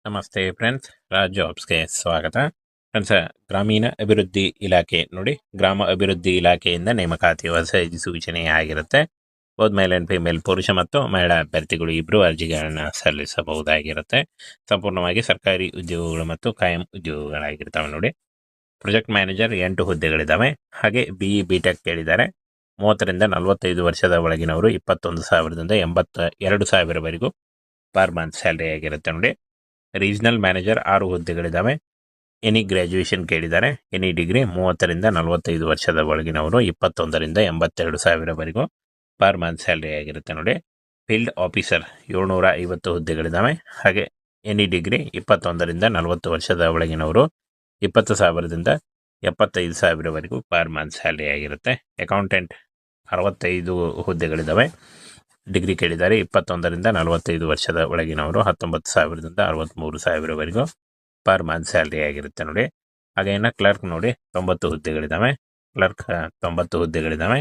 ನಮಸ್ತೆ ಫ್ರೆಂಡ್ಸ್, ರಾಜ್ ಜಾಬ್ಸ್ಗೆ ಸ್ವಾಗತ. ಫ್ರೆಂಡ್ಸ್, ಗ್ರಾಮೀಣ ಅಭಿವೃದ್ಧಿ ಇಲಾಖೆ ನೋಡಿ, ಗ್ರಾಮ ಅಭಿವೃದ್ಧಿ ಇಲಾಖೆಯಿಂದ ನೇಮಕಾತಿ ಹೊಸ ಸೂಚನೆ ಆಗಿರುತ್ತೆ. ಬೋತ್ ಮೇಲ್ ಆ್ಯಂಡ್ ಫಿಮೇಲ್, ಪುರುಷ ಮತ್ತು ಮಹಿಳಾ ಅಭ್ಯರ್ಥಿಗಳು ಇಬ್ಬರು ಅರ್ಜಿಗಳನ್ನು ಸಲ್ಲಿಸಬಹುದಾಗಿರುತ್ತೆ. ಸಂಪೂರ್ಣವಾಗಿ ಸರ್ಕಾರಿ ಉದ್ಯೋಗಗಳು ಮತ್ತು ಕಾಯಂ ಉದ್ಯೋಗಗಳಾಗಿರ್ತವೆ ನೋಡಿ. Project manager 8 ಹುದ್ದೆಗಳಿದ್ದಾವೆ. ಹಾಗೆ BE/BTech ಕೇಳಿದ್ದಾರೆ. 30ರಿಂದ 45 ವರ್ಷದ ಒಳಗಿನವರು 21,000ದಿಂದ 82,000ವರೆಗೂ ಪರ್ ಮಂತ್ ಸ್ಯಾಲರಿ ಆಗಿರುತ್ತೆ ನೋಡಿ. Regional manager 6 ಹುದ್ದೆಗಳಿದ್ದಾವೆ. ಎನಿ ಗ್ರ್ಯಾಜುಯೇಷನ್ ಕೇಳಿದ್ದಾರೆ. ಎನಿ ಡಿಗ್ರಿ 30ರಿಂದ 45 ವರ್ಷದ ಒಳಗಿನವರು 21ರಿಂದ 82,000ವರೆಗೂ ಪರ್ ಮಂತ್ ಸ್ಯಾಲರಿ ಆಗಿರುತ್ತೆ ನೋಡಿ. Field officer 750 ಹುದ್ದೆಗಳಿದ್ದಾವೆ. ಹಾಗೆ ಎನಿ ಡಿಗ್ರಿ 21ರಿಂದ 40 ವರ್ಷದ ಒಳಗಿನವರು 20,000ದಿಂದ 75,000ವರೆಗೂ ಪರ್ ಮಂತ್ ಸ್ಯಾಲರಿ ಆಗಿರುತ್ತೆ. ಅಕೌಂಟೆಂಟ್ 65 ಹುದ್ದೆಗಳಿದ್ದಾವೆ. ಡಿಗ್ರಿ ಕೇಳಿದ್ದಾರೆ. 21ರಿಂದ 45 ವರ್ಷದ ಒಳಗಿನವರು 19,000ದಿಂದ 63,000ವರೆಗೂ ಪರ್ ಮಂತ್ ಸ್ಯಾಲರಿ ಆಗಿರುತ್ತೆ ನೋಡಿ. ಹಾಗೆ ಇನ್ನು ಕ್ಲರ್ಕ್ ನೋಡಿ 90 ಹುದ್ದೆಗಳಿದ್ದಾವೆ. ಕ್ಲರ್ಕ್ 90 ಹುದ್ದೆಗಳಿದ್ದಾವೆ.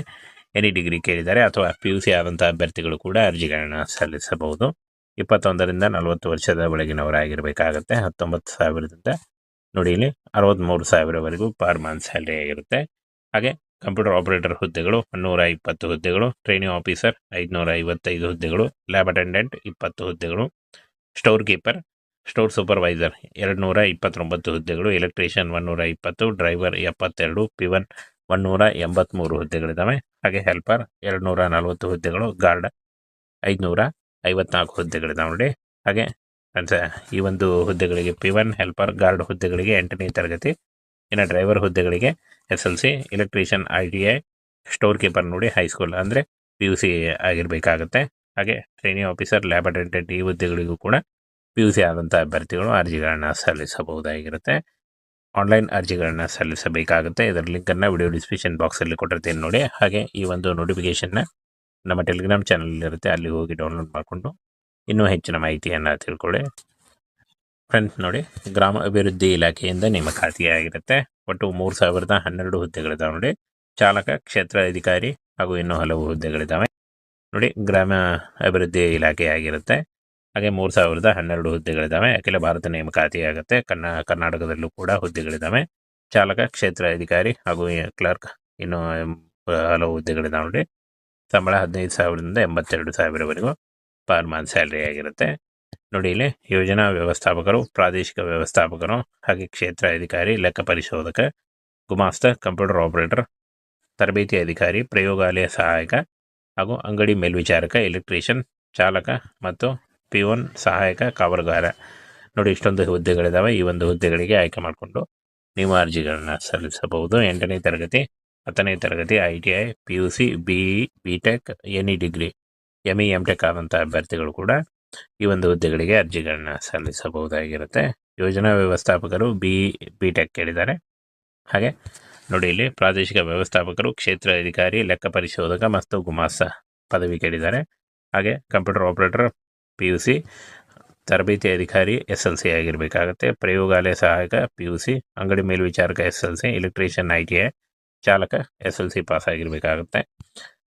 ಎನಿ ಡಿಗ್ರಿ ಕೇಳಿದ್ದಾರೆ ಅಥವಾ PUC ಆದಂಥ ಅಭ್ಯರ್ಥಿಗಳು ಕೂಡ ಅರ್ಜಿಗಳನ್ನು ಸಲ್ಲಿಸಬಹುದು. 21ರಿಂದ 40 ವರ್ಷದ ಒಳಗಿನವರಾಗಿರಬೇಕಾಗತ್ತೆ. 19,000ದಿಂದ ನೋಡಿ ಇಲ್ಲಿ 63,000ವರೆಗೂ ಪರ್ ಮಂತ್ ಸ್ಯಾಲರಿ ಆಗಿರುತ್ತೆ. ಹಾಗೆ ಕಂಪ್ಯೂಟರ್ ಆಪರೇಟರ್ ಹುದ್ದೆಗಳು 120 ಹುದ್ದೆಗಳು. ಟ್ರೈನಿಂಗ್ ಆಫೀಸರ್ 555 ಹುದ್ದೆಗಳು. ಲ್ಯಾಬ್ ಅಟೆಂಡೆಂಟ್ 20 ಹುದ್ದೆಗಳು. ಸ್ಟೋರ್ ಕೀಪರ್, ಸ್ಟೋರ್ ಸೂಪರ್ವೈಸರ್ 229 ಹುದ್ದೆಗಳು. Electrician 120, driver 72, ಪಿವನ್ 183 ಹುದ್ದೆಗಳಿದ್ದಾವೆ. ಹಾಗೆ ಹೆಲ್ಪರ್ 240 ಹುದ್ದೆಗಳು. ಗಾರ್ಡ್ 554 ಹುದ್ದೆಗಳಿದ್ದಾವೆ ನೋಡಿ. ಹಾಗೆ ಈ ಒಂದು ಹುದ್ದೆಗಳಿಗೆ ಪಿವನ್, ಹೆಲ್ಪರ್, ಗಾರ್ಡ್ ಹುದ್ದೆಗಳಿಗೆ 8ನೇ ತರಗತಿ. ಇನ್ನು ಡ್ರೈವರ್ ಹುದ್ದೆಗಳಿಗೆ SLC, electrician ITI, store keeper ನೋಡಿ ಹೈಸ್ಕೂಲ್ ಅಂದರೆ PUC ಆಗಿರಬೇಕಾಗತ್ತೆ. ಹಾಗೆ ಟ್ರೈನಿಂಗ್ ಆಫೀಸರ್, ಲ್ಯಾಬ್ ಅಟೆಂಡೆಂಟ್ ಈ ಹುದ್ದೆಗಳಿಗೂ ಕೂಡ PUC ಆದಂಥ ಅಭ್ಯರ್ಥಿಗಳು ಅರ್ಜಿಗಳನ್ನು ಸಲ್ಲಿಸಬಹುದಾಗಿರುತ್ತೆ. ಆನ್ಲೈನ್ ಅರ್ಜಿಗಳನ್ನು ಸಲ್ಲಿಸಬೇಕಾಗುತ್ತೆ. ಇದರ ಲಿಂಕನ್ನು ವಿಡಿಯೋ ಡಿಸ್ಕ್ರಿಪ್ಷನ್ ಬಾಕ್ಸಲ್ಲಿ ಕೊಟ್ಟಿರ್ತೀನಿ ನೋಡಿ. ಹಾಗೆ ಈ ಒಂದು ನೋಟಿಫಿಕೇಷನ್ನ ನಮ್ಮ ಟೆಲಿಗ್ರಾಮ್ ಚಾನಲ್ ಅಲ್ಲಿ ಹೋಗಿ ಡೌನ್ಲೋಡ್ ಮಾಡಿಕೊಂಡು ಇನ್ನೂ ಹೆಚ್ಚಿನ ಮಾಹಿತಿಯನ್ನು ತಿಳ್ಕೊಳ್ಳಿ. ಫ್ರೆಂಡ್ಸ್ ನೋಡಿ, ಗ್ರಾಮ ಅಭಿವೃದ್ಧಿ ಇಲಾಖೆಯಿಂದ ನೇಮಕಾತಿಯಾಗಿರುತ್ತೆ. ಒಟ್ಟು 3,012 ಹುದ್ದೆಗಳಿದ್ದಾವೆ ನೋಡಿ. ಚಾಲಕ, ಕ್ಷೇತ್ರ ಅಧಿಕಾರಿ ಹಾಗೂ ಇನ್ನೂ ಹಲವು ಹುದ್ದೆಗಳಿದ್ದಾವೆ ನೋಡಿ. ಗ್ರಾಮ ಅಭಿವೃದ್ಧಿ ಇಲಾಖೆ ಆಗಿರುತ್ತೆ. ಹಾಗೆ 3,012 ಹುದ್ದೆಗಳಿದ್ದಾವೆ. ಅಖಿಲ ಭಾರತ ನೇಮಕಾತಿ ಆಗುತ್ತೆ. ಕರ್ನಾಟಕದಲ್ಲೂ ಕೂಡ ಹುದ್ದೆಗಳಿದ್ದಾವೆ. ಚಾಲಕ, ಕ್ಷೇತ್ರ ಅಧಿಕಾರಿ ಹಾಗೂ ಕ್ಲರ್ಕ್ ಇನ್ನೂ ಹಲವು ಹುದ್ದೆಗಳಿದ್ದಾವೆ ನೋಡಿ. ಸಂಬಳ 15,000ದಿಂದ 82,000ವರೆಗೂ ಪರ್ ಮಂತ್ ಸ್ಯಾಲರಿ ಆಗಿರುತ್ತೆ ನೋಡಿ. ಇಲ್ಲಿ ಯೋಜನಾ ವ್ಯವಸ್ಥಾಪಕರು, ಪ್ರಾದೇಶಿಕ ವ್ಯವಸ್ಥಾಪಕರು, ಹಾಗೆ ಕ್ಷೇತ್ರ ಅಧಿಕಾರಿ, ಲೆಕ್ಕ ಪರಿಶೋಧಕ, ಗುಮಾಸ್ತ, ಕಂಪ್ಯೂಟರ್ ಆಪರೇಟರ್, ತರಬೇತಿ ಅಧಿಕಾರಿ, ಪ್ರಯೋಗಾಲಯ ಸಹಾಯಕ ಹಾಗೂ ಅಂಗಡಿ ಮೇಲ್ವಿಚಾರಕ, ಎಲೆಕ್ಟ್ರಿಷಿಯನ್, ಚಾಲಕ ಮತ್ತು ಪಿವನ್, ಸಹಾಯಕ ಕಾವಲುಗಾರ ನೋಡಿ. ಇಷ್ಟೊಂದು ಹುದ್ದೆಗಳಿದ್ದಾವೆ. ಈ ಒಂದು ಹುದ್ದೆಗಳಿಗೆ ಆಯ್ಕೆ ಮಾಡಿಕೊಂಡು ನೀವು ಅರ್ಜಿಗಳನ್ನು ಸಲ್ಲಿಸಬಹುದು. 8ನೇ ತರಗತಿ, 10ನೇ ತರಗತಿ, ITI, PUC, BE/BTech, any degree, ME MTech ಆದಂಥ ಅಭ್ಯರ್ಥಿಗಳು ಕೂಡ ಈ ಒಂದು ಹುದ್ದೆಗಳಿಗೆ ಅರ್ಜಿಗಳನ್ನ ಸಲ್ಲಿಸಬಹುದಾಗಿರುತ್ತೆ. ಯೋಜನಾ ವ್ಯವಸ್ಥಾಪಕರು BE/BTech ಕೇಳಿದ್ದಾರೆ. ಹಾಗೆ ನೋಡಿ ಇಲ್ಲಿ ಪ್ರಾದೇಶಿಕ ವ್ಯವಸ್ಥಾಪಕರು, ಕ್ಷೇತ್ರ ಅಧಿಕಾರಿ, ಲೆಕ್ಕ ಪರಿಶೋಧಕ ಮತ್ತು ಗುಮಾಸ್ತ ಪದವಿ ಕೇಳಿದ್ದಾರೆ. ಹಾಗೆ ಕಂಪ್ಯೂಟರ್ ಆಪರೇಟರ್ PUC, ತರಬೇತಿ ಅಧಿಕಾರಿ SLC ಆಗಿರಬೇಕಾಗತ್ತೆ. ಪ್ರಯೋಗಾಲಯ ಸಹಾಯಕ PUC, ಅಂಗಡಿ ಮೇಲ್ವಿಚಾರಕ SLC, ಎಲೆಕ್ಟ್ರಿಷಿಯನ್ ITI, ಚಾಲಕ SLC ಪಾಸ್ ಆಗಿರಬೇಕಾಗುತ್ತೆ.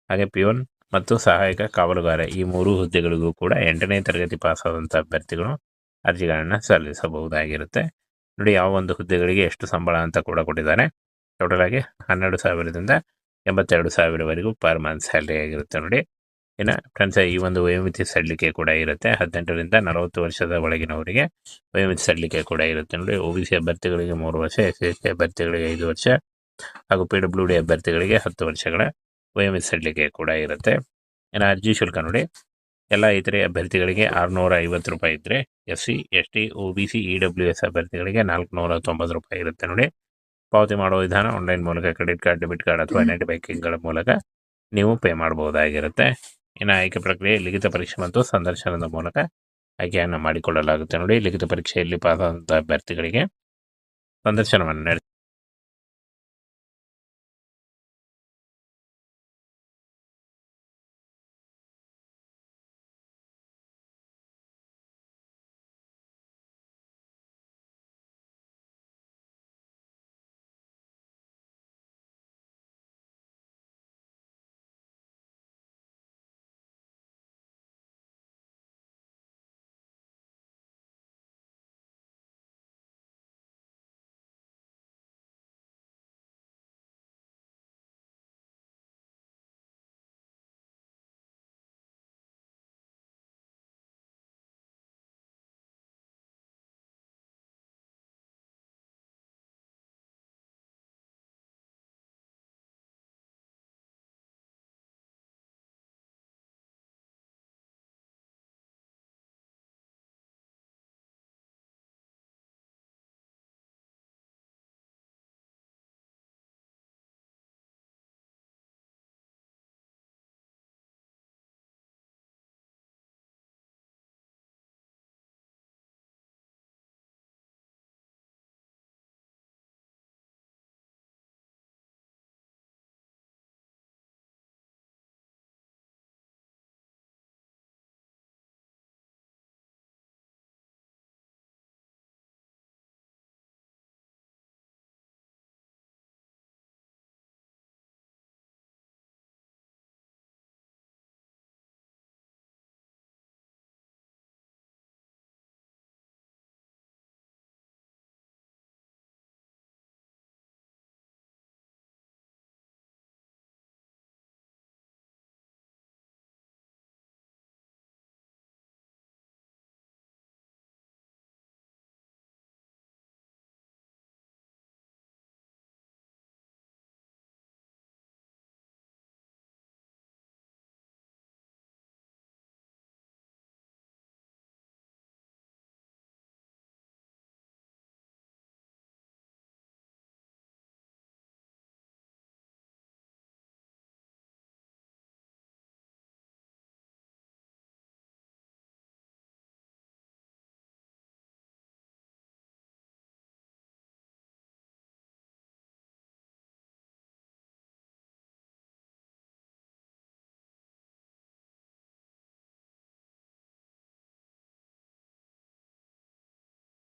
ಹಾಗೆ ಪಿವನ್ ಮತ್ತು ಸಹಾಯಕ ಕಾವಲುಗಾರ ಈ 3 ಹುದ್ದೆಗಳಿಗೂ ಕೂಡ 8ನೇ ತರಗತಿ ಪಾಸ್ ಆದಂಥ ಅಭ್ಯರ್ಥಿಗಳು ಅರ್ಜಿಗಳನ್ನು ಸಲ್ಲಿಸಬಹುದಾಗಿರುತ್ತೆ ನೋಡಿ. ಯಾವ ಒಂದು ಹುದ್ದೆಗಳಿಗೆ ಎಷ್ಟು ಸಂಬಳ ಅಂತ ಕೂಡ ಕೊಟ್ಟಿದ್ದಾರೆ. ಟೋಟಲ್ ಆಗಿ 12,000ದಿಂದ 82,000ವರೆಗೂ ಪರ್ ಮಂತ್ ಸ್ಯಾಲರಿ ಆಗಿರುತ್ತೆ ನೋಡಿ. ಇನ್ನು ಫ್ರೆಂಡ್ಸ್, ಈ ಒಂದು ವಯೋಮಿತಿ ಸಡಿಲಿಕೆ ಕೂಡ ಇರುತ್ತೆ. 18ರಿಂದ 40 ವರ್ಷದ ಒಳಗಿನವರಿಗೆ ವಯೋಮಿತಿ ಸಡಿಲಿಕೆ ಕೂಡ ಇರುತ್ತೆ ನೋಡಿ. OBC ಅಭ್ಯರ್ಥಿಗಳಿಗೆ 3 ವರ್ಷ, SC ಅಭ್ಯರ್ಥಿಗಳಿಗೆ 5 ವರ್ಷ ಹಾಗೂ PWD ಅಭ್ಯರ್ಥಿಗಳಿಗೆ 10 ವರ್ಷಗಳ ವಯೋಮಿತಿ ಸಡಿಲಿಕೆ ಕೂಡ ಇರುತ್ತೆ. ಇನ್ನು ಅರ್ಜಿ ಶುಲ್ಕ ನೋಡಿ, ಎಲ್ಲ ಇತರೆ ಅಭ್ಯರ್ಥಿಗಳಿಗೆ 650 ರೂಪಾಯಿ ಇದ್ದರೆ, SC, ST, OBC, EWS ಅಭ್ಯರ್ಥಿಗಳಿಗೆ 490 ರೂಪಾಯಿ ಇರುತ್ತೆ ನೋಡಿ. ಪಾವತಿ ಮಾಡುವ ವಿಧಾನ ಆನ್ಲೈನ್ ಮೂಲಕ, ಕ್ರೆಡಿಟ್ ಕಾರ್ಡ್, ಡೆಬಿಟ್ ಕಾರ್ಡ್ ಅಥವಾ ನೆಟ್ ಬ್ಯಾಂಕಿಂಗ್ಗಳ ಮೂಲಕ ನೀವು ಪೇ ಮಾಡಬಹುದಾಗಿರುತ್ತೆ. ಇನ್ನು ಆಯ್ಕೆ ಪ್ರಕ್ರಿಯೆ ಲಿಖಿತ ಪರೀಕ್ಷೆ ಮತ್ತು ಸಂದರ್ಶನದ ಮೂಲಕ ಆಯ್ಕೆಯನ್ನು ಮಾಡಿಕೊಳ್ಳಲಾಗುತ್ತೆ ನೋಡಿ. ಲಿಖಿತ ಪರೀಕ್ಷೆಯಲ್ಲಿ ಪಾಸ್ ಆದಂಥ ಅಭ್ಯರ್ಥಿಗಳಿಗೆ ಸಂದರ್ಶನವನ್ನು